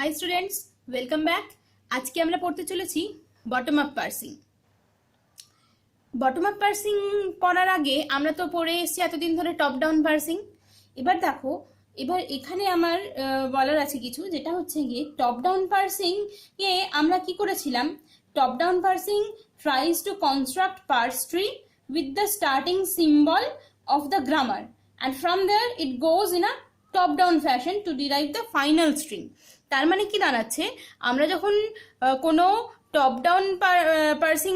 High students, welcome back. আজকে আমরা পড়তে চলেছি bottom up parsing. Bottom up parsing পড়ার আগে আমরা তো পড়ে এসেছি এতদিন ধরে টপ ডাউন পার্সিং। এবার দেখো, এবার এখানে আমার বলার আছে কিছু, যেটা হচ্ছে গিয়ে টপ ডাউন পার্সিং এ আমরা কি করেছিলাম। Top down parsing tries to construct parse tree with the starting symbol of the grammar, and from there it goes in a top down fashion to derive the final string. তার মানে কি দাঁড়াচ্ছে, আমরা যখন কোনো টপ ডাউন পার্সিং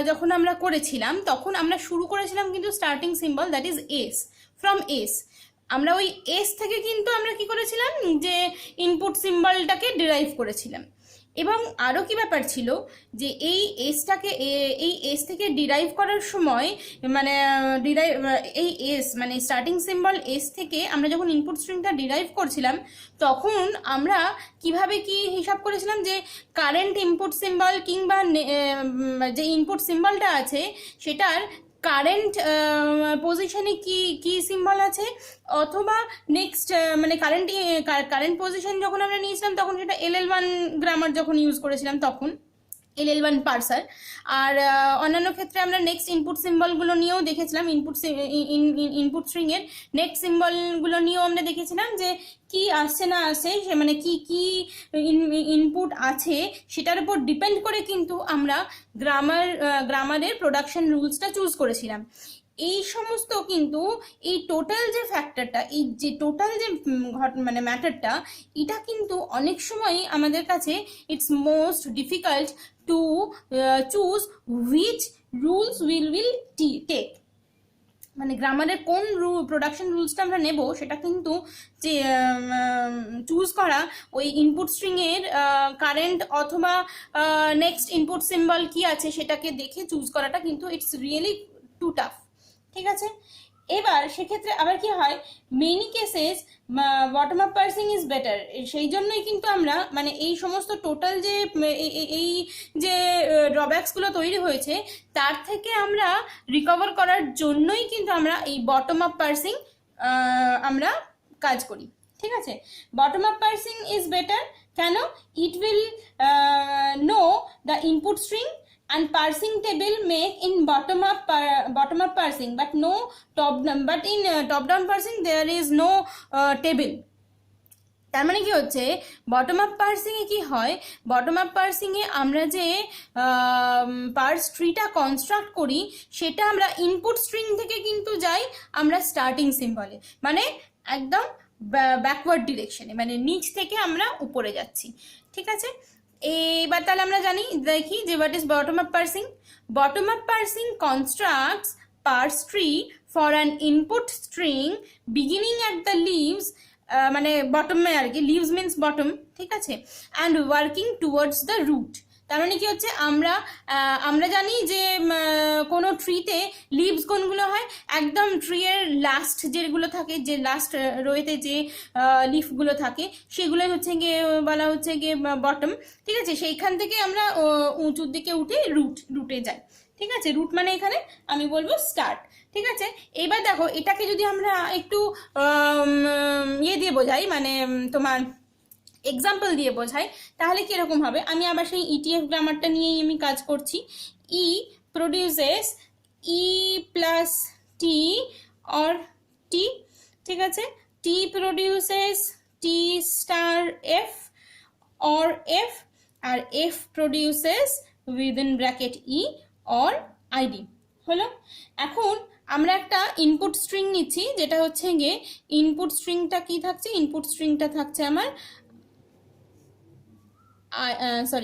যখন আমরা করেছিলাম তখন আমরা শুরু করেছিলাম কিন্তু starting symbol that is S, from S. আমরা ওই এস থেকে কিন্তু আমরা কি করেছিলাম, যে ইনপুট সিম্বলটাকে ডিরাইভ করেছিলাম। এবং আরও কি ব্যাপার ছিল, যে এই এস থেকে ডিরাইভ করার সময় মানে এই এস মানে স্টার্টিং সিম্বল এস থেকে আমরা যখন ইনপুট স্ট্রিংটা ডিরাইভ করছিলাম তখন আমরা কিভাবে কি হিসাব করেছিলাম, যে কারেন্ট ইনপুট সিম্বল কিংবা যে ইনপুট সিম্বলটা আছে সেটার কারেন্ট পজিশনে কি কি সিম্বল আছে, অথবা নেক্সট মানে কারেন্ট পজিশন যখন আমরা নিয়েছিলাম তখন সেটা LL1 গ্রামার যখন ইউজ করেছিলাম তখন LL1 পার্সার। আর অন্যান্য ক্ষেত্রে আমরা নেক্সট ইনপুট সিম্বলগুলো নিয়েও দেখেছিলাম, ইনপুট স্ট্রিং এর নেক্সট সিম্বলগুলো নিয়েও আমরা দেখেছিলাম যে কি আসছে না আসছে, সে মানে কি কি ইনপুট আছে সেটার উপর ডিপেন্ড করে কিন্তু আমরা গ্রামারের প্রোডাকশন রুলসটা চুজ করেছিলাম। এই সমস্ত কিন্তু এই টোটাল যে ফ্যাক্টরটা, এই যে টোটাল যে মানে ম্যাটারটা, এটা কিন্তু অনেক সময় আমাদের কাছে it's most difficult to choose which rules will take. মানে গ্রামারের কোন প্রোডাকশন রুলসটা আমরা নেব সেটা কিন্তু যে চুজ করা ওই ইনপুট স্ট্রিংয়ের কারেন্ট অথবা নেক্সট ইনপুট সিম্বল কি আছে সেটাকে দেখে চুজ করাটা কিন্তু ইটস রিয়েলি টু টাফ। ঠিক আছে, এবার সেক্ষেত্রে আবার কি হয়, many cases bottom up parsing is better. সেই জন্যই কিন্তু আমরা মানে এই সমস্ত টোটাল যে এই যে ড্রব্যাকসগুলো তৈরি হয়েছে তার থেকে আমরা রিকভার করার জন্যই কিন্তু আমরা এই বটম আপ পার্সিং আমরা কাজ করি। ঠিক আছে, bottom up parsing is better কেন? It will know the input string and parsing table make in bottom up parsing, but in top down parsing there is no table. তার মানে কি হচ্ছে, বটম আপ পার্সিং এ কি হয়, bottom up parsing এ আমরা যে purse ট্রিটা construct করি সেটা আমরা ইনপুট স্ট্রিং থেকে কিন্তু যাই আমরা স্টার্টিং সিম্বলে, মানে একদম ব্যাকওয়ার্ড ডিরেকশনে, মানে নিচ থেকে আমরা উপরে যাচ্ছি। ঠিক আছে, এবার তাহলে আমরা দেখি যে what is bottom up parsing. Bottom up parsing constructs parse tree for an input string beginning at the leaves, মানে বটমে আর কি, লিভস মিনস বটম। ঠিক আছে, and working towards the root. তার মানে কি হচ্ছে, আমরা জানি যে কোনো ট্রিতে লিভস কোনগুলো হয়, একদম ট্রি এর লাস্ট যেগুলো থাকে, যে লাস্ট রোয়েতে যে লিফগুলো থাকে সেগুলোই হচ্ছে গিয়ে বলা হচ্ছে গিয়ে বটম। ঠিক আছে, সেইখান থেকে আমরা উঁচুর দিকে উঠে রুটে যাই। ঠিক আছে, রুট মানে এখানে আমি বলবো স্টার্ট। ঠিক আছে, এবার দেখো এটাকে যদি আমরা একটু ইয়ে দিয়ে বোঝাই, মানে তোমার এক্সাম্পল দিয়ে বোঝাই, তাহলে কিরকম হবে। আমি আবার সেই ETF গ্রামারটা নিয়েই আমি কাজ করছি। E produces E plus T or T. ঠিক আছে, T produces T star F or F, আর F produces within bracket E or id. হলো, এখন আমরা একটা ইনপুট স্ট্রিং নিচ্ছি, যেটা হচ্ছে গিয়ে ইনপুট স্ট্রিংটা কি থাকছে, ইনপুট স্ট্রিংটা থাকছে আমার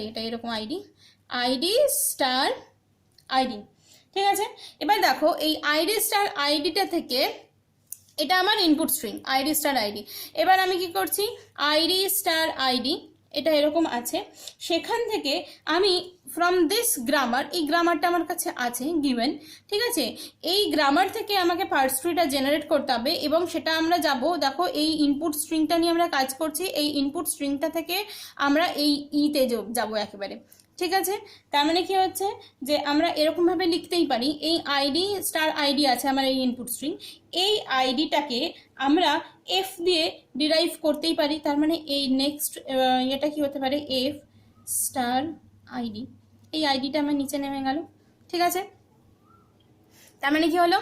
এটা এরকম আইডি স্টার আইডি। ঠিক আছে, এবার দেখো এই আইডি স্টার আইডিটা থেকে এটা আমার input string ID star ID. এবার আমি কি করছি, আইডি স্টার আইডি এটা এরকম আছে, সেখান থেকে আমি ফ্রম দিস গ্রামার, এই গ্রামারটা আমার কাছে আছে গিভেন। ঠিক আছে, এই গ্রামার থেকে আমাকে পার্স ট্রিটা জেনারেট করতে হবে, এবং সেটা আমরা যাব, দেখো এই ইনপুট স্ট্রিংটা নিয়ে আমরা কাজ করছি, এই ইনপুট স্ট্রিংটা থেকে আমরা এই ইতে যাব একেবারে। ঠিক আছে, তার মানে কি হচ্ছে যে আমরা এরকম ভাবে লিখতেই পারি, এই আইডি স্টার আইডি আছে আমার এই ইনপুট স্ট্রিং, এই আইডিটাকে আমরা এফ দিয়ে ডিরাইভ করতেই পারি। তার মানে এই নেক্সট এটা কি হতে পারে, এফ স্টার আইডি, এই আইডিটা আমার নিচে নেমে গেল। ঠিক আছে, তার মানে কি হলো,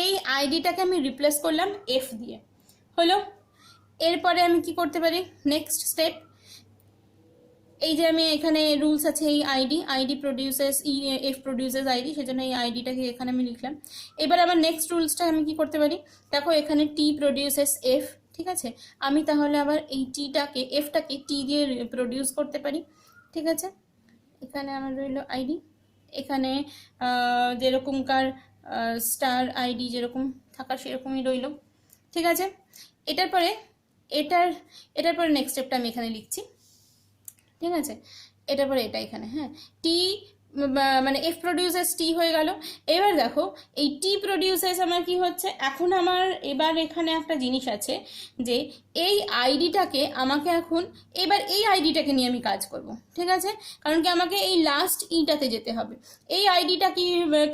এই আইডিটাকে আমি রিপ্লেস করলাম এফ দিয়ে, হলো। এরপরে আমি কি করতে পারি, নেক্সট স্টেপ, এই যে আমি এখানে রুলস আছে, এই ID produces F produces ID, সেজন্য এই আইডিটাকে এখানে আমি লিখলাম। এবার আবার নেক্সট রুলসটা আমি কি করতে পারি, দেখো এখানে টি প্রডিউসেস এফ, ঠিক আছে, আমি তাহলে আবার এই টিটাকে এফটাকে টি দিয়ে প্রডিউস করতে পারি। ঠিক আছে, এখানে আমার রইল আইডি, এখানে যেরকমকার স্টার আইডি যেরকম থাকা সেরকমই রইল। ঠিক আছে, এটার পরে নেক্সট স্টেপটা আমি এখানে লিখছি। ঠিক আছে, এটার পরে এটা এখানে, হ্যাঁ, টি মানে এফ প্রডিউসেস টি হয়ে গেল। এবার দেখো এই টি প্রডিউসেস আমার কি হচ্ছে, এখন আমার এবার এখানে একটা জিনিস আছে যে এই আইডিটাকে আমাকে এখন এবার এই আইডিটাকে নিয়ে আমি কাজ করব। ঠিক আছে, কারণ কি আমাকে এই লাস্ট ইটাতে যেতে হবে। এই আইডিটা কি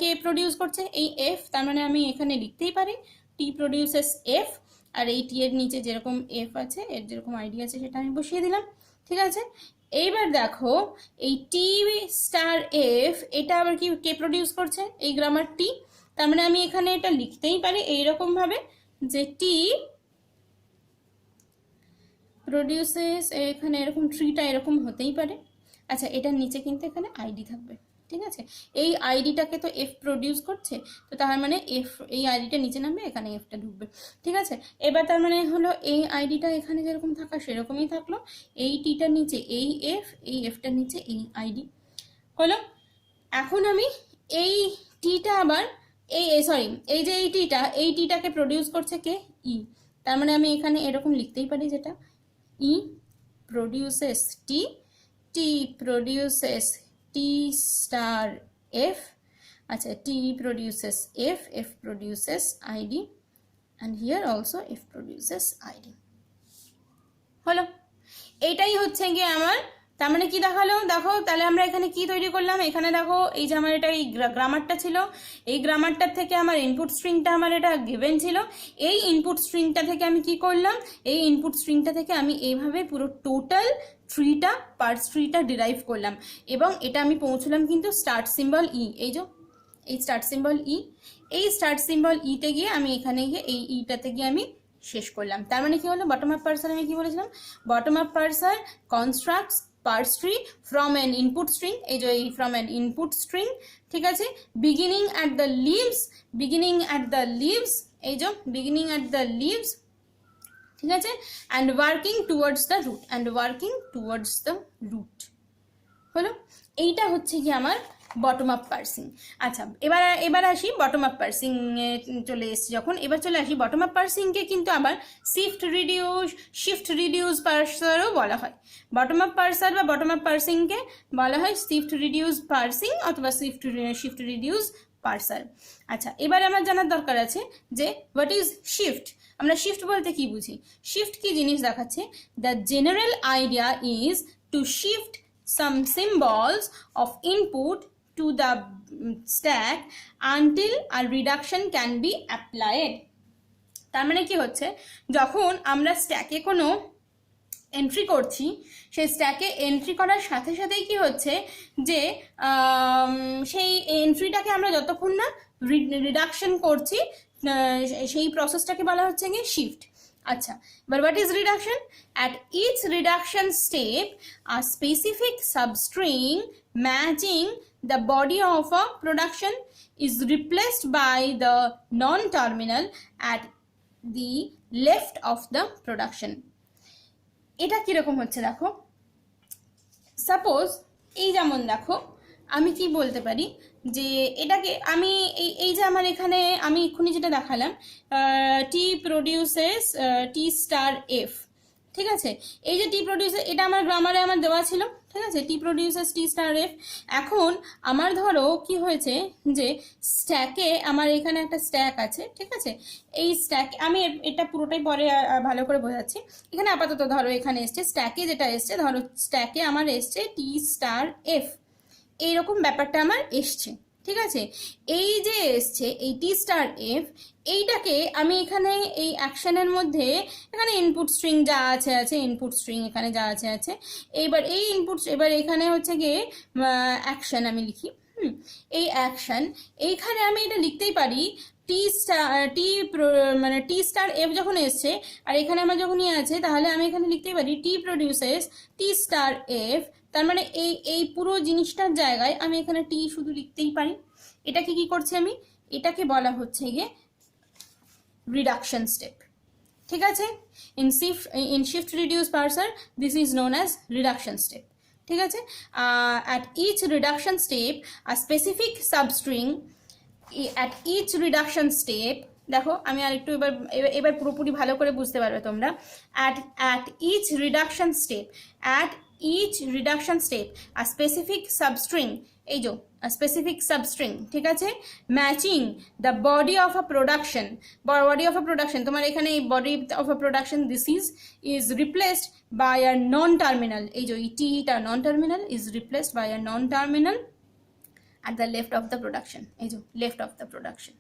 কে প্রডিউস করছে, এই এফ, তার মানে আমি এখানে লিখতেই পারি টি প্রডিউসেস এফ, আর এই টি এর নিচে যেরকম এফ আছে, এর যেরকম আইডি আছে সেটা আমি বসিয়ে দিলাম। ঠিক আছে, এইবার দেখো এই টি স্টার এফ এটা আবার কি কে প্রডিউস করছে, এই গ্রামার টি, তার মানে আমি এখানে এটা লিখতেই পারি এইরকম ভাবে যে টি প্রডিউসেস, এখানে এরকম ট্রিটা এরকম হতেই পারে। আচ্ছা, এটার নিচে কিন্তু এখানে আইডি থাকবে। ঠিক আছে, এই আইডিটাকে তো এফ প্রডিউস করছে, তো তার মানে এফ, এই আইডিটা নিচে নামবে, এখানে এফটা ঢুকবে। ঠিক আছে, এবার তার মানে হলো এই আইডিটা এখানে যেরকম থাকা সেরকমই থাকলো, এই টিটার নিচে এই এফ, এই এফটার নিচে এই আইডি, হলো। এখন আমি এই টিটা আবার সরি, এই যে এই টিটাকে প্রডিউস করছে কে, ই, তার মানে আমি এখানে এরকম লিখতেই পারি যেটা E produces T, T produces T star F, আচ্ছা T produces F, F produces id, and here also f produces id, হলো। এইটাই হচ্ছে গিয়ে আমার, তার মানে কি দেখালো, দেখো তাহলে আমরা এখানে কি তৈরি করলাম, এখানে দেখো এই যে আমার এটা এই গ্রামারটা ছিল, এই গ্রামারটার থেকে আমার ইনপুট স্ট্রিংটা আমার এটা গিভেন ছিল, এই ইনপুট স্ট্রিংটা থেকে আমি কি করলাম, এই ইনপুট স্ট্রিংটা থেকে আমি এইভাবে পুরো টোটাল ট্রিটা, পার্টস ট্রিটা ডিরাইভ করলাম, এবং এটা আমি পৌঁছলাম কিন্তু স্টার্ট সিম্বল ই, এই যে এই স্টার্ট সিম্বল ই, এই স্টার্ট সিম্বল ইতে গিয়ে আমি এখানে গিয়ে এই ইটাতে গিয়ে আমি শেষ করলাম। তার মানে কি হলো, বটম আপ পার্সার আমি কি বলেছিলাম, bottom up parser constructs parse tree from an input string, এই যে এই ফ্রম অ্যান ইনপুট স্ট্রিং, ঠিক আছে, বিগিনিং অ্যাট দ্য লিভস, এই যে বিগিনিং অ্যাট দ্য লিভস, ঠিক আছে, and working towards the root, হলো। এইটা হচ্ছে কি আমার বটম আপ পার্সিং। আচ্ছা, এবার আসি বটম আপ পার্সিং চলে এসেছি যখন, এবার চলে আসি বটম আপ পার্সিংকে কিন্তু আবার শিফট রিডিউস পার্সারও বলা হয়। বটম আপ পার্সার বা বটম আপ পার্সিংকে বলা হয় শিফট রিডিউস পার্সিং অথবা শিফট রিডিউস পার্সার। আচ্ছা, এবার আমার জানার দরকার আছে যে হোয়াট ইজ শিফট, আমরা শিফট বলতে কি বুঝি, শিফট কি জিনিস দেখাচ্ছে, the general idea is to shift some symbols of input to the stack until a reduction can be applied. তার মানে কি হচ্ছে, যখন আমরা স্ট্যাকে কোনো এন্ট্রি করছি, সেই স্ট্যাকে এন্ট্রি করার সাথে সাথেই কি হচ্ছে যে সেই এন্ট্রিটাকে আমরা যতক্ষণ না রিডাকশন করছি সেই প্রসেসটাকে বলা হচ্ছে গিয়ে শিফট। আচ্ছা, but what is reduction? At each reduction step, a specific substring matching the body of a production is replaced by the non-terminal at the left of the production. এটা কিরকম হচ্ছে দেখো, সাপোজ এই যেমন দেখো আমি কি বলতে পারি যে এটাকে আমি এই যে আমার এখানে আমি এক্ষুনি যেটা দেখালাম টি প্রডিউসেস টি স্টার এফ, ঠিক আছে, এই যে টি প্রডিউসেস এটা আমার গ্রামারে আমার দেওয়া ছিল, ঠিক আছে, T produces T star F. এখন আমার ধরো কি হয়েছে যে স্ট্যাকে আমার এখানে একটা স্ট্যাক আছে, ঠিক আছে, এই স্ট্যাক আমি এটা পুরোটাই পরে ভালো করে বোঝাচ্ছি, এখানে আপাতত ধরো এখানে এসছে স্ট্যাকে, যেটা এসছে ধরো স্ট্যাকে আমার এসছে টি স্টার এফ, এইরকম ব্যাপারটা আমার এসছে, ঠিক আছে। এই যে এসছে এই টি স্টার এফ, এইটাকে আমি এখানে এই অ্যাকশনের মধ্যে এখানে ইনপুট স্ট্রিং যা আছে ইনপুট স্ট্রিং এখানে যা আছে এইবার এই ইনপুট, এবার এখানে হচ্ছে গিয়ে অ্যাকশন আমি লিখি। এই অ্যাকশন, এইখানে আমি এটা লিখতেই পারি মানে টি স্টার এফ যখন এসছে আর এখানে আমার যখনই আছে, তাহলে আমি এখানে লিখতেই পারি টি প্রডিউসেস টি স্টার এফ। তার মানে এই পুরো জিনিসটার জায়গায় আমি এখানে টি শুধু লিখতেই পারি। এটাকে কি করছি আমি, এটাকে বলা হচ্ছে গিয়ে রিডাকশন স্টেপ, ঠিক আছে। In shift reduce parser this is known as reduction step, ঠিক আছে। At each reduction step a specific substring, at each reduction step, দেখো আমি আরেকটু এবার পুরোপুরি ভালো করে বুঝতে পারবে তোমরা। At each reduction step, at each reduction step a specific substring, এই যে স্পেসিফিক সাবস্ট্রিং, ঠিক আছে, matching the body of a production, তোমার এখানে এই body of a production this is replaced by a non terminal, এই যে টিটা non terminal is replaced by a non terminal at the left of the production, এই যে left of the production,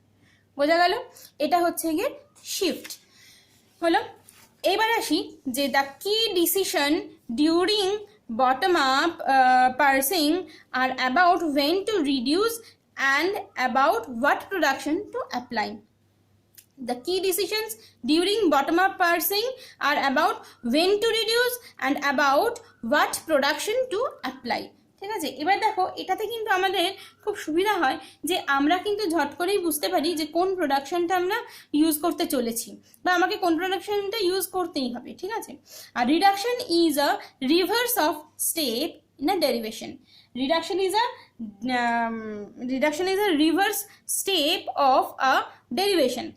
বোঝা গেল। এটা হচ্ছে গিয়ে শিফট হলো। এবার আসি যে দ্য কি decision during bottom up parsing are about when to reduce and about what production to apply. The key decisions during bottom up parsing are about when to reduce and about what production to apply, ঠিক আছে। এবার দেখো এটাতে কিন্তু আমাদের খুব সুবিধা হয় যে আমরা কিন্তু ঝট করেই বুঝতে পারি যে কোন প্রোডাকশনটা আমরা ইউজ করতে চলেছি বা আমাকে কোন প্রোডাকশনটা ইউজ করতেই হবে, ঠিক আছে। আর reduction is a reverse of step in a derivation, reduction is a reverse step of a derivation.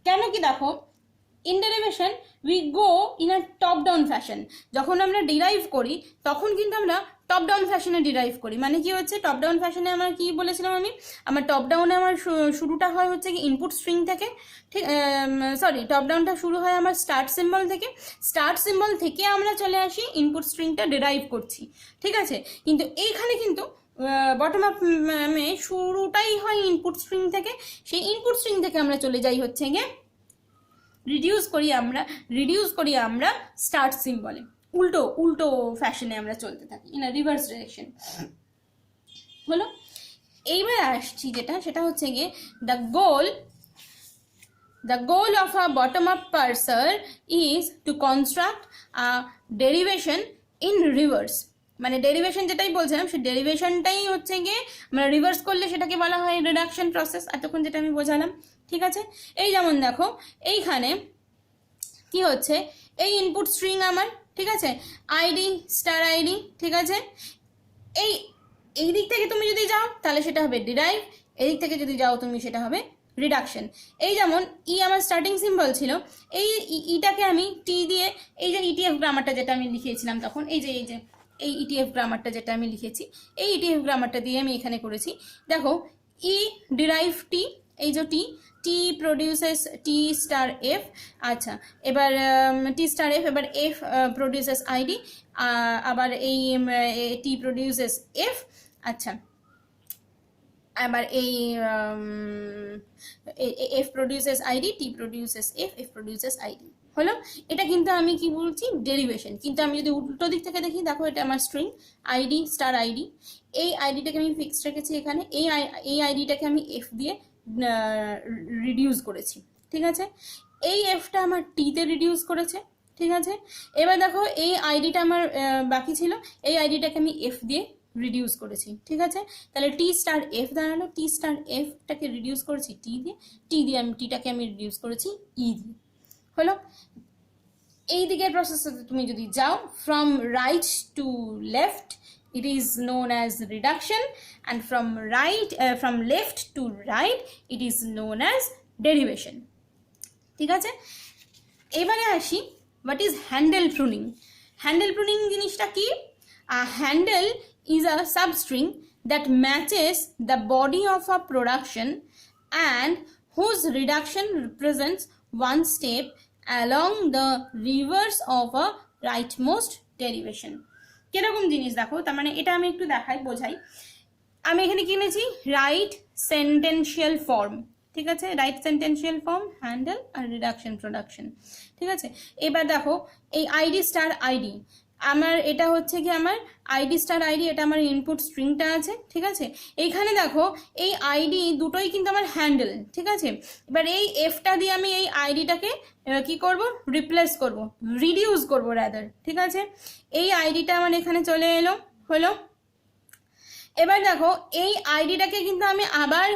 কেন কি দেখো, in derivation we go in a top down fashion, যখন আমরা ডিরাইভ করি তখন কিন্তু আমরা টপ ডাউন ফ্যাশনে ডিরাইভ করি। মানে কি হচ্ছে, টপ ডাউন ফ্যাশনে আমার কি বলেছিলাম আমি, আমার টপ ডাউনে আমার শুরুটা হয় হচ্ছে কি ইনপুট স্ট্রিং থেকে, ঠিক, সরি টপ ডাউনটা শুরু হয় আমার স্টার্ট সিম্বল থেকে, স্টার্ট সিম্বল থেকে আমরা চলে আসি ইনপুট স্ট্রিংটা ডিরাইভ করছি, ঠিক আছে। কিন্তু এইখানে কিন্তু বটম আপ শুরুটাই হয় ইনপুট স্ট্রিং থেকে, সেই ইনপুট স্ট্রিং থেকে আমরা চলে যাই হচ্ছে গিয়ে রিডিউস করি আমরা স্টার্ট সিম্বলে, উল্টো ফ্যাশনে আমরা চলতে থাকি, ইন আ রিভার্স ডিরেকশন হলো। এইবার আসছি যেটা, সেটা হচ্ছে গিয়ে the goal of a bottom up parser is to construct a derivation in reverse, মানে ডেরিভেশন যেটাই বলছিলাম সেই ডেরিভেশনটাই হচ্ছে গিয়ে আমরা রিভার্স করলে সেটাকে বলা হয় রিডাকশন প্রসেস, এতক্ষণ যেটা আমি বোঝালাম, ঠিক আছে। এই যেমন দেখো এইখানে কি হচ্ছে, এই ইনপুট স্ট্রিং আমার, ঠিক আছে, আইডি স্টার আইডি, ঠিক আছে। এই দিক থেকে তুমি যদি যাও তাহলে সেটা হবে ডিরাইভ, এদিক থেকে যদি যাও তুমি সেটা হবে রিডাকশন। এই যেমন ই আমার স্টার্টিং সিম্বল ছিল, এই ইটাকে আমি টি দিয়ে, এই যে ইটিএফ গ্রামারটা যেটা আমি লিখিয়েছিলাম তখন, এই যে এই ইটিএফ গ্রামারটা যেটা আমি লিখেছি, এই ইটিএফ গ্রামারটা দিয়ে আমি এখানে করেছি। দেখো ই ডিরাইভ টি, এই যে T produces T star F, আচ্ছা এবার টি স্টার এফ, এবার এফ প্রডিউসেস আইডি, আবার এই টি প্রডিউসেস এফ, আচ্ছা আবার এই F produces id, T produces F, F produces id হলো। এটা কিন্তু আমি কি বলছি ডেরিভেশন, কিন্তু আমি যদি উল্টো দিক থেকে দেখি, দেখো এটা আমার স্ট্রিং আইডি স্টার আইডি, এই আইডিটাকে আমি ফিক্সড রেখেছি এখানে, এই আইডিটাকে আমি এফ দিয়ে রিডিউস করেছি, ঠিক আছে। এই এফটা আমার টিতে রিডিউস করেছে, ঠিক আছে। এবার দেখো এই আইডিটা আমার বাকি ছিল, এই আইডিটাকে আমি এফ দিয়ে রিডিউস করেছি, ঠিক আছে। তাহলে টি স্টার এফ দাঁড়ালো, টি স্টার এফটাকে রিডিউস করেছি টি দিয়ে আমি টিটাকে আমি রিডিউস করেছি ই দিয়ে হলো। এই দিকের প্রসেসে তুমি যদি যাও from right to left it is known as reduction, and from left to right it is known as derivation, ঠিক আছে। এবারে আসি what is handle pruning. Handle pruning জিনিসটা কি? A handle is a substring that matches the body of a production and whose reduction represents one step along the reverse of a rightmost derivation. কিরকম জিনিস দেখো, তার মানে এটা আমি একটু দেখাই বোঝাই। আমি এখানে কি নিয়েছি, রাইট সেন্টেন্সিয়াল ফর্ম, ঠিক আছে, রাইট সেন্টেন্সিয়াল ফর্ম, হ্যান্ডেল আর রিডাকশন প্রোডাকশন, ঠিক আছে। এবার দেখো এই আইডি স্টার আইডি, আমার এটা হচ্ছে কি আমার আইডি স্টার আইডি, এটা আমার ইনপুট স্ট্রিংটা আছে, ঠিক আছে। এইখানে দেখো এই আইডি দুটোই কিন্তু আমার হ্যান্ডেল, ঠিক আছে। এবার এই এফটা দিয়ে আমি এই আইডিটাকে কি করব, রিপ্লেস করব, রিডিউস করব রাদার, ঠিক আছে। এই আইডিটা আমার এখানে চলে এলো, হলো। এবার দেখো এই আইডিটাকে কিন্তু আমি আবার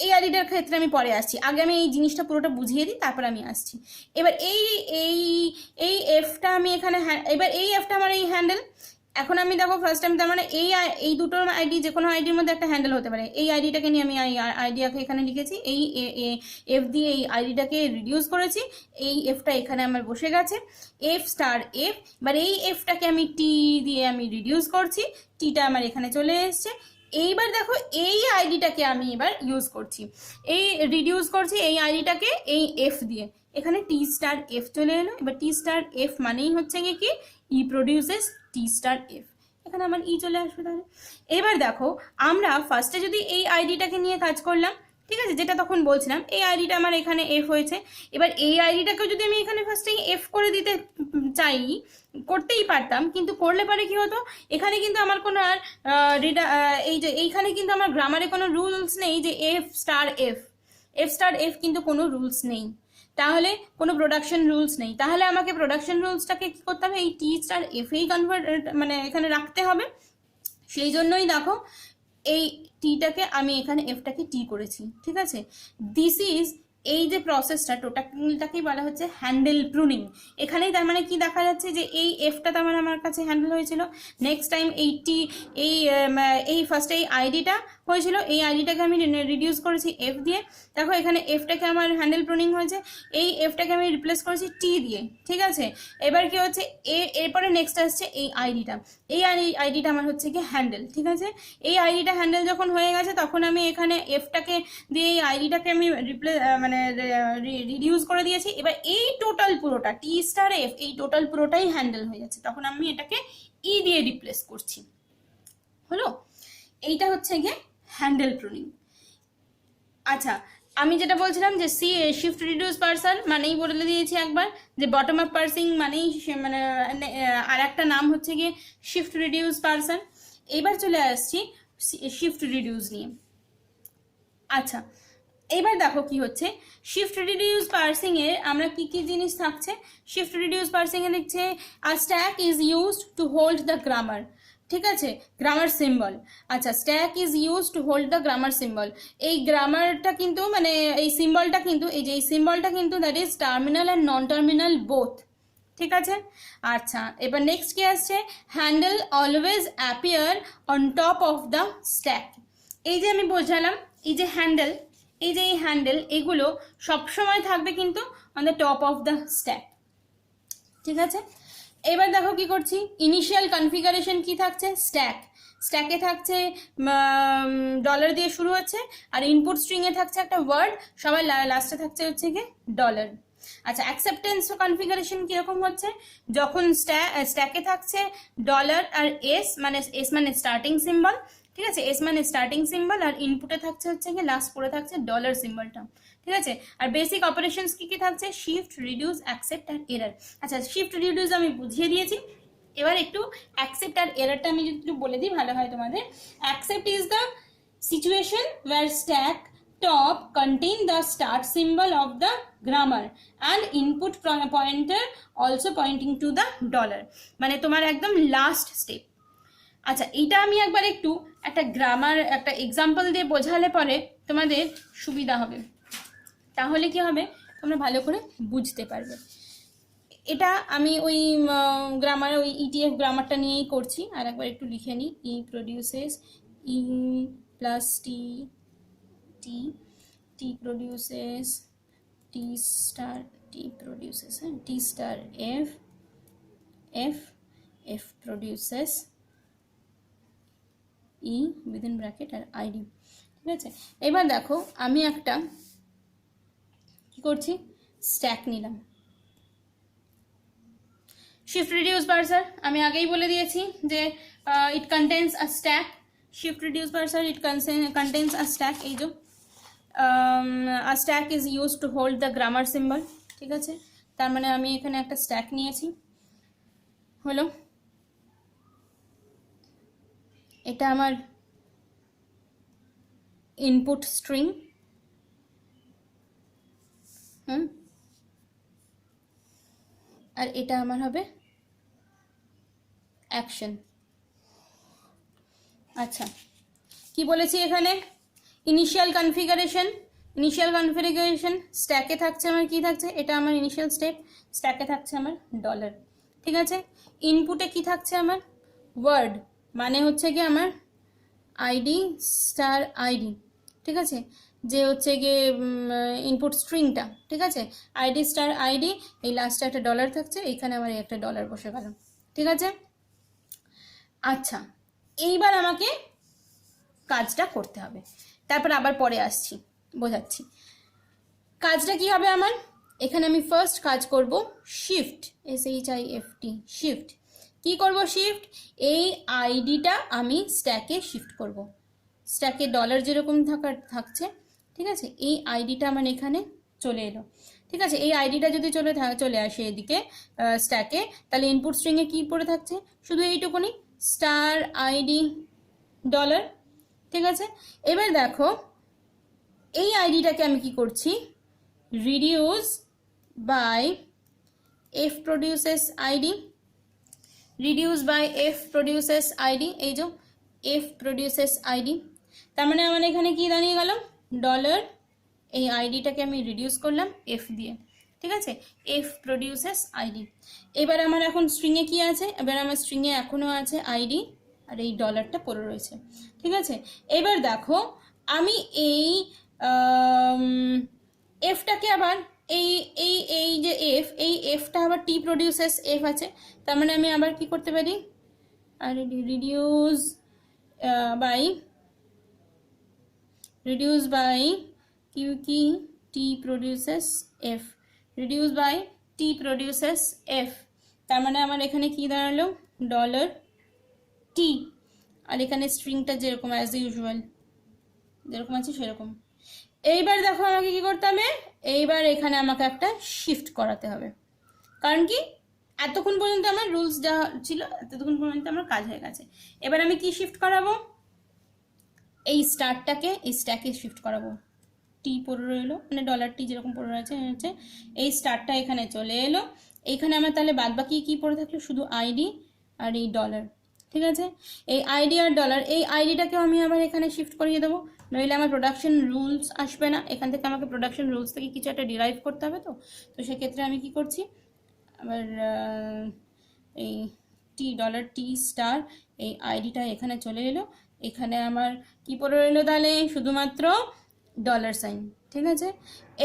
এই আইডিটার ক্ষেত্রে আমি পরে আসছি, আগে আমি এই জিনিসটা পুরোটা বুঝিয়ে দিই, তারপর আমি আসছি। এবার এই এই এই এফটা আমি এখানে, এবার এই এফটা আমার এই হ্যান্ডেল। এখন আমি দেখো ফার্স্ট টাইম, তার মানে এই দুটোর আইডি যে কোনো আইডির মধ্যে একটা হ্যান্ডেল হতে পারে। এই আইডিটাকে নিয়ে আমি আইডিয়াকে এখানে লিখেছি, এই এফ দিয়ে এই আইডিটাকে রিডিউস করেছি, এই এফটা এখানে আমার বসে গেছে, এফ স্টার এফ। এবার এই এফটাকে আমি টি দিয়ে আমি রিডিউস করছি, টিটা আমার এখানে চলে এসছে। এইবার দেখো এই আইডিটাকে আমি এবার ইউজ করছি, এই রিডিউস করছি এই আইডিটাকে এই এফ দিয়ে, এখানে টি স্টার এফ চলে এলো। এবার টি স্টার এফ মানেই হচ্ছে কি ই প্রডিউসেস টি স্টার এফ, এখানে আমার ই চলে আসবে। তাহলে এবার দেখো আমরা ফার্স্টে যদি এই আইডিটাকে নিয়ে কাজ করলাম, ঠিক আছে, যেটা তখন বলছিলাম, এই আইডিটা আমার এখানে এফ হয়েছে। এবার এই আইডিটাকেও যদি আমি এখানে ফার্স্টে এফ করে দিতে চাই, করতেই পারতাম, কিন্তু করলে পরে কি হতো, এখানে কিন্তু আমার কোনো আর এই যে এইখানে কিন্তু আমার গ্রামারে কোনো রুলস নেই যে F star F, F star F কিন্তু কোনো রুলস নেই, তাহলে কোনো প্রোডাকশন রুলস নেই। তাহলে আমাকে প্রোডাকশন রুলসটাকে কি করতে হবে, এই টি স্টার এফেই কনভার্ট মানে এখানে রাখতে হবে। সেই জন্যই দেখো এই টিটাকে আমি এখানে এফটাকে টি করেছি, ঠিক আছে। দিস ইজ, এই যে প্রসেসটা টোটালটাকেই বলা হচ্ছে হ্যান্ডেল প্রুনিং। এখানেই তার মানে কি দেখা যাচ্ছে যে এই এফটা তার মানে আমার কাছে হ্যান্ডেল হয়েছিল, নেক্সট টাইম এই টি এই ফার্স্টে এই আইডিটা হয়েছিল, এই আইডিটাকে আমি রিডিউস করেছি এফ দিয়ে। দেখো এখানে এফটাকে আমার হ্যান্ডেল প্রুনিং হয়েছে, এই এফটাকে আমি রিপ্লেস করেছি টি দিয়ে, ঠিক আছে। এবার কি হচ্ছে, এরপরে নেক্সট আসছে এই আইডিটা, এই আইডিটা আমার হচ্ছে কি হ্যান্ডেল, ঠিক আছে। এই আইডিটা হ্যান্ডেল যখন হয়ে গেছে, তখন আমি এখানে এফটাকে দিয়ে এই আইডিটাকে আমি মানে রিডিউস করে দিয়েছি। এবার এই টোটাল পুরোটা টি স্টার এফ, এই টোটাল পুরোটাই হ্যান্ডেল হয়ে যাচ্ছে, তখন আমি এটাকে ই দিয়ে রিপ্লেস করছি, হলো। এইটা হচ্ছে গিয়ে হ্যান্ডেল প্রুনিং। আচ্ছা, আমি যেটা বলছিলাম যে শিফট রিডিউস পার্সার মানেই বলে দিয়েছি একবার, যে বটম আপ পার্সিং মানেই মানে আর একটা নাম হচ্ছে গিয়ে শিফট রিডিউস পার্সার। এবার চলে আসছি শিফট রিডিউস নিয়ে। আচ্ছা, এবার দেখো কি হচ্ছে, শিফট রিডিউস পার্সিং এ আমরা কি কি জিনিস থাকছে। শিফট রিডিউস পার্সিং এ দেখছে a stack is used to hold the grammar, ঠিক আছে, গ্রামার সিম্বল। আচ্ছা, stack is use to hold the grammar symbol, এই গ্রামারটা কিন্তু মানে এই সিম্বলটা কিন্তু, এই যে এই সিম্বলটা কিন্তু that is terminal and non terminal both, ঠিক আছে। আচ্ছা, এবার নেক্সট কি আসছে, handle always appear on top of the stack. এই যে আমি বোঝালাম, এই যে হ্যান্ডেল, এই যে এই হ্যান্ডেল, এগুলো সবসময় থাকবে কিন্তু on the top of the stack, ঠিক আছে। এবার দেখো কি করছি, ইনিশিয়াল কনফিগারেশন কি থাকছে, স্ট্যাকে থাকছে ডলার দিয়ে শুরু হচ্ছে, আর ইনপুট স্ট্রিং এ থাকছে একটা ওয়ার্ড, সবাই লাস্টে থাকছে হচ্ছে গিয়ে ডলার। আচ্ছা, অ্যাকসেপ্টেন্স কনফিগারেশন কিরকম হচ্ছে, যখন স্ট্যাকে থাকছে ডলার আর এস মানে স্টার্টিং সিম্বল, ঠিক আছে, এস মানে স্টার্টিং সিম্বল, আর ইনপুটে থাকছে হচ্ছে গিয়ে লাস্ট পরে থাকছে ডলার সিম্বলটা, ঠিক আছে। আর বেসিক অপারেশনস কি কি থাকছে, শিফট রিডিউস অ্যাকসেপ্ট আর এরর। আচ্ছা, শিফট রিডিউস আমি বুঝিয়ে দিয়েছি, এবার একটু অ্যাকসেপ্ট আর এররটা আমি যদি একটু বলে দিই ভালো হয় তোমাদের। Accept is the situation where stack top contain the start symbol of the grammar and input pointer also pointing to the dollar, মানে তোমার একদম লাস্ট স্টেপ। আচ্ছা, এইটা আমি একবার একটু একটা গ্রামার একটা এক্সাম্পল দিয়ে বোঝালে পরে তোমাদের সুবিধা হবে, তাহলে কি হবে তোমরা ভালো করে বুঝতে পারবে। এটা আমি ওই গ্রামার, ওই ইটিএফ গ্রামারটা নিয়েই করছি, আর একবার একটু লিখে নিই, ই প্রডিউসেস ই প্লাস টি, টি প্রডিউসেস টি স্টার, টি প্রডিউসেস হ্যাঁ টি স্টার এফ, এফ প্রডিউসেস ই উইদিন ব্র্যাকেট আর আইডি, ঠিক আছে। এবার দেখো আমি একটা কি করছি, স্ট্যাক নিলাম। শিফট রিডিউস পার্সার আমি আগেই বলে দিয়েছি যে it contains a stack, shift reduce parser it contains a stack, এই যে a stack is use to hold the grammar symbol, ঠিক আছে। তার মানে আমি এখানে একটা স্ট্যাক নিয়েছি, হলো এটা আমার ইনপুট স্ট্রিং, আর এটা আমার হবে অ্যাকশন। আচ্ছা, কি বলেছি এখানে, ইনিশিয়াল কনফিগারেশন স্ট্যাকে থাকছে আমার, কি থাকছে, এটা আমার ইনিশিয়াল স্টেপ, স্ট্যাকে থাকছে আমার ডলার, ঠিক আছে। ইনপুটে কি থাকছে আমার, ওয়ার্ড, মানে হচ্ছে কি আমার আইডি স্টার আইডি, ঠিক আছে, যে হচ্ছে গিয়ে ইনপুট স্ট্রিংটা, ঠিক আছে, আইডি স্টার আইডি, এই লাস্টে একটা ডলার থাকছে, এইখানে আমার একটা ডলার বসে গেল, ঠিক আছে। আচ্ছা, এইবার আমাকে কাজটা করতে হবে, তারপর আবার পরে আসছি, বোঝাচ্ছি কাজটা কি হবে আমার। এখানে আমি ফার্স্ট কাজ করব শিফট, SHIFT, শিফট। কি করব, শিফট, এই আইডিটা আমি স্ট্যাকে শিফট করব, স্ট্যাকে ডলার যেরকম থাকছে, ঠিক আছে, এই আইডিটা আমার এখানে চলে এলো, ঠিক আছে। এই আইডিটা যদি চলে আসে এদিকে স্ট্যাকে, তাহলে ইনপুট স্ট্রিংয়ে কি পড়ে থাকছে, শুধু এইটুকুনি, স্টার আইডি ডলার, ঠিক আছে। এবার দেখো এই আইডিটাকে আমি কি করছি, reduce by F produces ID, reduce by F produces ID, এই যে এফ প্রডিউসেস আইডি, তার মানে আমার এখানে কি দাঁড়িয়ে গেল, ডলার, এই আইডিটাকে আমি রিডিউস করলাম এফ দিয়ে, ঠিক আছে, এফ প্রডিউসেস আইডি। এবার আমার এখন স্ট্রিংয়ে কি আছে, এবার আমার স্ট্রিংয়ে এখনও আছে আইডি, আর এই ডলারটা পড়ে রয়েছে, ঠিক আছে। এবার দেখো আমি এই এফটাকে আবার এই এই এই যে এফ, এই এফটা আবার টি প্রডিউসেস এফ আছে, তার মানে আমি আবার কি করতে পারি, আর রিডিউস বাই কিউ কি T produces F, reduce by T produces F, তার মানে আমার এখানে কি দাঁড়ালো, ডলার টি, আর এখানে স্ট্রিংটা যেরকম অ্যাজ ইউজুয়াল যেরকম আছে সেরকম। এইবার দেখো আমাকে কি করতে হবে, এইবার এখানে আমাকে একটা শিফট করাতে হবে, কারণ কি এতক্ষণ পর্যন্ত আমার রুলস যা ছিল এতক্ষণ পর্যন্ত আমার কাজ হয়ে গেছে। এবার আমি কি শিফট করাবো, এই স্টারটাকে এই স্ট্যাকে শিফট করাবো, টি পড়ে রইলো, মানে ডলার টি যেরকম পড়ে রয়েছে হচ্ছে, এই স্টারটা এখানে চলে এলো, এইখানে আমার তাহলে বাদ বাকি কি পড়ে থাকলো, শুধু আইডি আর এই ডলার, ঠিক আছে। এই আইডি আর ডলার, এই আইডিটাকেও আমি আবার এখানে শিফট করিয়ে দেবো, নইলে আমার প্রোডাকশন রুলস আসবে না, এখান থেকে আমাকে প্রোডাকশন রুলস থেকে কিছু একটা ডিরাইভ করতে হবে, তো সেক্ষেত্রে আমি কি করছি, আবার এই টি ডলার টি স্টার, এই আইডিটা এখানে চলে এলো, এখানে আমার কি পড়ে রইলো তাহলে, শুধুমাত্র ডলার সাইন, ঠিক আছে।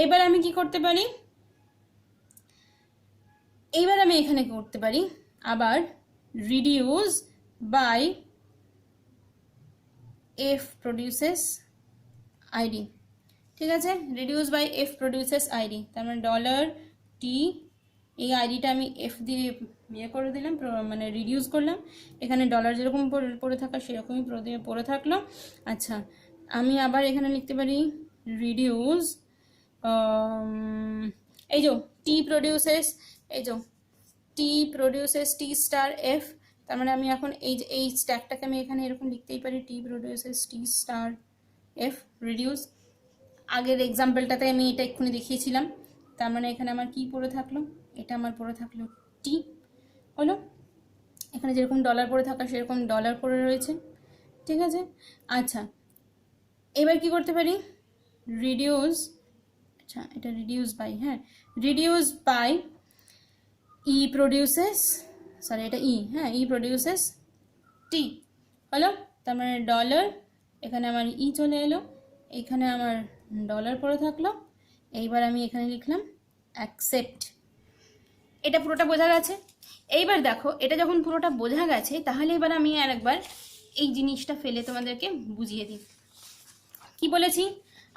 এইবার আমি কি করতে পারি, এইবার আমি এখানে করতে পারি আবার reduce by F produces ID, ঠিক আছে, reduce by F produces ID, তার মানে ডলার টি, এই আইডিটা আমি এফ দিয়ে ইয়ে করে দিলাম, মানে রিডিউস করলাম, এখানে ডলার যেরকম পড়ে থাকা সেরকমই পড়ে থাকলো। আচ্ছা, আমি আবার এখানে লিখতে পারি রিডিউস, এই যে টি প্রডিউসেস, এই যে T produces T star F, তার মানে আমি এখন এই স্ট্যাকটাকে আমি এখানে এরকম লিখতেই পারি, টি produces T star F reduce, আগের এক্সাম্পলটাতে আমি এটা এক্ষুনি দেখিয়েছিলাম, তার মানে এখানে আমার কি পড়ে থাকলো, এটা আমার পড়ে থাকলো টি, হলো, এখানে যেরকম ডলার পড়ে থাকা সেরকম ডলার পড়ে রয়েছে, ঠিক আছে। আচ্ছা, এবার কি করতে পারি, রিডিউস, আচ্ছা এটা রিডিউস বাই, হ্যাঁ reduce by E produces, sorry এটা ই, হ্যাঁ ই প্রডিউসেস টি, হলো, তার মানে ডলার, এখানে আমার ই চলে এলো, এখানে আমার ডলার পড়ে থাকলো, এইবার আমি এখানে লিখলাম অ্যাকসেপ্ট। এটা পুরোটা বোঝা গেছে। এইবার দেখো এটা যখন পুরোটা বোঝা গেছে, তাহলে এবার আমি আর একবার এই জিনিসটা ফেলে তোমাদেরকে বুঝিয়ে দিই। কি বলেছি,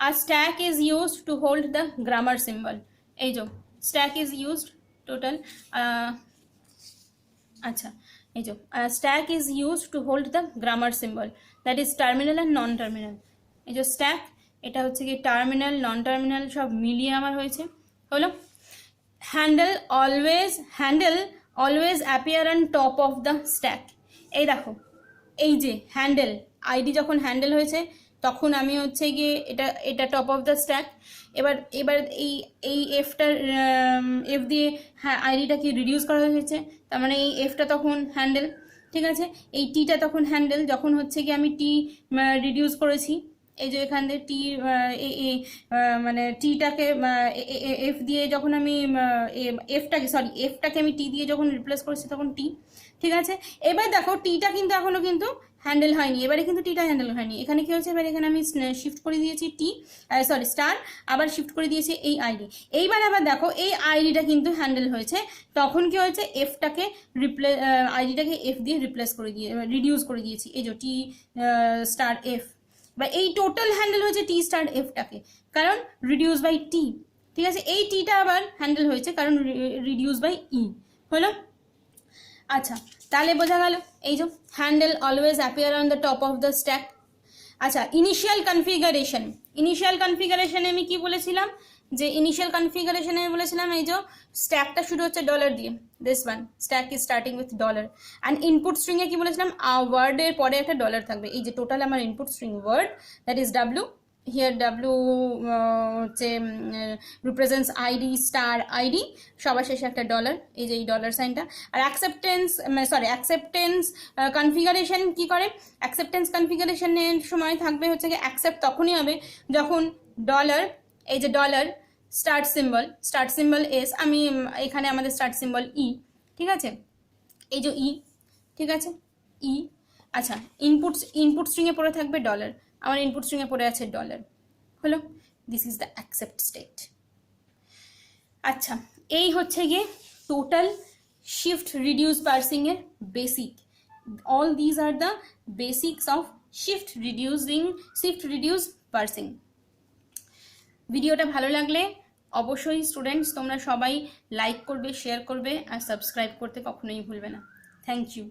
আর stack is used to hold the grammar symbol, এই যে স্ট্যাক ইজ ইউজড টোটাল, আচ্ছা এই যে stack is use to hold the grammar symbol, that is terminal and non terminal. এই যে স্ট্যাক, এটা হচ্ছে কি টার্মিনাল নন টার্মিনাল সব মিলিয়ে আমার হয়েছে, হলো। Handle always appear on top of the stack. এই দেখো, এই যে হ্যান্ডেল, আইডি যখন হ্যান্ডেল হয়েছে তখন আমি হচ্ছে গিয়ে এটা টপ অফ দ্য স্ট্যাক। এবার এই এফ দিয়ে হ্যাঁ আইডিটাকে রিডিউস করা হয়েছে, তার মানে এই এফটা তখন হ্যান্ডেল, ঠিক আছে। এই টিটা তখন হ্যান্ডেল যখন হচ্ছে গিয়ে আমি টি রিডিউস করেছি। এই যে এখান দিয়ে টি মানে টিটাকে এফ দিয়ে যখন আমি এফটাকে আমি টি দিয়ে যখন রিপ্লেস করেছি তখন টি, ঠিক আছে। এবার দেখো টিটা কিন্তু এখনো কিন্তু হ্যান্ডেল হয়নি, এবারে কিন্তু টিটা হ্যান্ডেল হয়নি। এখানে কি হয়েছে, এবার এখানে আমি শিফট করে দিয়েছি স্টার, আবার শিফট করে দিয়েছি এই আইডি। এইবার আবার দেখো এই আইডিটা কিন্তু হ্যান্ডেল হয়েছে, তখন কি হয়েছে, এফটাকে আইডিটাকে এফ দিয়ে রিপ্লেস করে দিয়ে রিডিউস করে দিয়েছি, এই যে টি স্টার এফ। বা এই টোটাল হ্যান্ডেল হয়েছে টি স্টার এফটাকে, কারণ রিডিউস বাই টি, ঠিক আছে। এই টিটা আবার হ্যান্ডেল হয়েছে কারণ রিডিউস বাই ই, হলো। আচ্ছা, তাহলে বোঝা গেল এই যে handle always appear on the top of the stack. আচ্ছা, ইনিশিয়াল কনফিগারেশনে আমি কি বলেছিলাম, যে ইনিশিয়াল কনফিগারেশনে আমি বলেছিলাম এই যে স্ট্যাকটা শুরু হচ্ছে ডলার দিয়ে, this one stack is starting with dollar. And input স্ট্রিংয়ে কি বলেছিলাম, ওয়ার্ডের পরে একটা ডলার থাকবে। এই যে টোটাল আমার input string word, that is W, here W হচ্ছে রিপ্রেজেন্টস আইডি স্টার আইডি, সবার শেষে একটা ডলার, এই যে এই ডলার সাইনটা। আর অ্যাকসেপ্টেন্স কনফিগারেশন কি করে, অ্যাকসেপ্টেন্স কনফিগারেশনের সময় থাকবে হচ্ছে কি অ্যাকসেপ্ট তখনই হবে যখন ডলার, এই যে ডলার স্টার্ট সিম্বল এস, আমি এখানে আমাদের স্টার্ট সিম্বল ই, ঠিক আছে, এই যে ই, ঠিক আছে ই। আচ্ছা, ইনপুট স্ট্রিংয়ে পড়ে থাকবে ডলার, আমার ইনপুট স্ট্রিংয়ে পড়ে আছে ডলার, হলো। This is the accept state. আচ্ছা, এই হচ্ছে গিয়ে টোটাল শিফট রিডিউস পার্সিং এর বেসিক। All these are the basics of shift reduce parsing. ভিডিওটা ভালো লাগলে অবশ্যই স্টুডেন্টস তোমরা সবাই লাইক করবে, শেয়ার করবে আর সাবস্ক্রাইব করতে কখনোই ভুলবে না। Thank you.